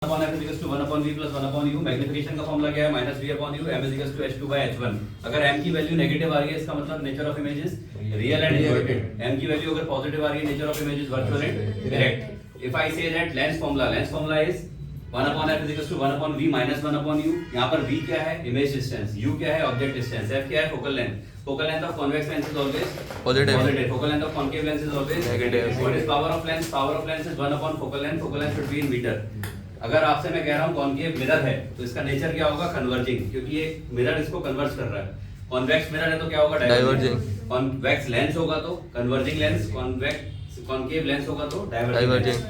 upon f is equals to 1 upon v plus 1 upon u। Magnification का formula क्या है? Minus v upon u। m is equals to h2 by h1। अगर m की value negative आ रही है इसका मतलब nature of image is real and inverted. m की वैल्यू अगर पॉजिटिव आ रही है nature of image is virtual and direct. If I say that lens formula is 1 upon f is equals to 1 upon v minus 1 upon u। यहाँ पर v क्या है? Image distance. u क्या है? Object distance. f क्या है? Focal length. Focal length of convex lens is always positive. Focal length of concave lens is always negative. What is power of lens? Power of lens is 1 upon focal length. Focal length should be in meter. अगर आपसे मैं कह रहा हूँ concave mirror है तो इसका nature क्या होगा? कन्वर्जिंग, क्योंकि ये मिरर इसको कन्वर्ज कर रहा है। कॉन्वेक्स मिरर है तो क्या होगा? डाइवर्जिंग। कॉन्वेक्स लेंस होगा तो converging lens, convex concave lens होगा तो डाइवर्जिंग।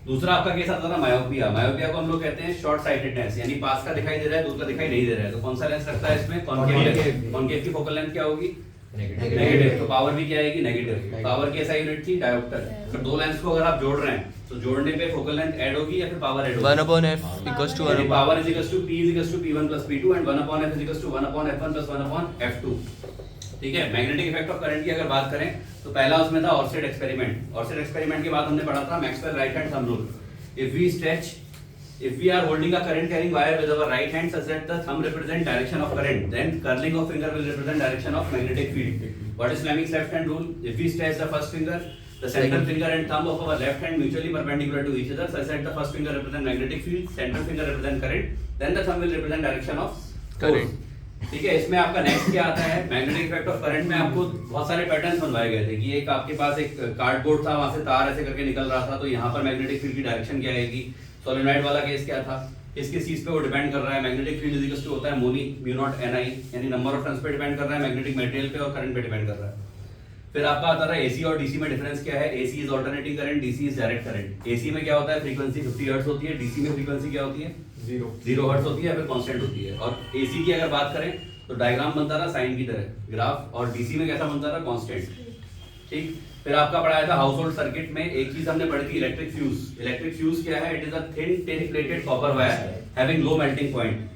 दूसरा आपका केस आता था मायोपिया। मायोपिया को हम लोग कहते हैं शॉर्ट साइटेडनेस, यानी पास का दिखाई दे रहा है दूर का दिखाई नहीं दे रहा है। तो कौन सा लेंस रखता है इसमें? कॉन्केव। कॉन्केव की फोकल लेंथ क्या होगी? नेगेटिव। तो पावर भी क्या आएगी? नेगेटिव। पावर की SI यूनिट थी डायोप्टर। तो दो लेंस को अगर आप जोड़ रहे हैं तो जोड़ने पे फोकल लेंथ ऐड होगी या फिर पावर ऐड होगी? 1 upon f equals to 1 power is equals to p is equals to p1 plus p2 and 1 upon f is equals to 1 upon f1 plus 1 upon f2। ठीक है। Magnetic effect of current की अगर बात करें तो पहला उसमें था ऑर्स्टेड एक्सपेरिमेंट। ऑर्स्टेड एक्सपेरिमेंट के बाद हमने पढ़ा था Maxwell right hand thumb rule. If we are holding a current carrying wire with our right hand such that the thumb represent direction of current, then curling of finger will represent direction of magnetic field. What is Fleming's left hand rule? If we stretch the first finger, the central finger and thumb of our left hand mutually perpendicular to each other such that the first finger represent magnetic field, central finger represent current, then the thumb will represent direction of current. ठीक है। इसमें आपका next क्या आता है? Magnetic effect of current में आपको बहुत सारे पैटर्न्स बनवाए गए थे कि एक आपके पास एक कार्डबोर्ड था, वहां से तार ऐसे करके निकल रहा था, तो यहाँ पर मैग्नेटिक फील्ड की डायरेक्शन क्या आएगी? सोलेनॉइड वाला केस क्या था? किस चीज पे वो डिपेंड कर रहा है? Magnetic field is equal to होता है मोनी म्यू नॉट ni, यानी नंबर ऑफ टर्न्स पे डिपेंड कर रहा है, मैग्नेटिक मटेरियल पे और करंट पे डिपेंड कर रहा है। फिर आपका आता है AC और DC में डिफरेंस क्या है? AC is alternating current, DC is direct current. AC में क्या होता है? फ्रीक्वेंसी 50 हर्ट्ज होती है। DC में फ्रीक्वेंसी क्या होती है? 0 हर्ट्ज होती है या फिर कांस्टेंट होती है। और AC की अगर बात करें तो डायग्राम बनता था साइन की तरह ग्राफ, और DC में कैसा बनता था? कांस्टेंट। ठीक। फिर आपका पढ़ाया था हाउस होल्ड सर्किट में एक चीज हमने पढ़ी थी, इलेक्ट्रिक फ्यूज। इलेक्ट्रिक फ्यूज क्या है? It is a thin tin plated copper wire having low melting point.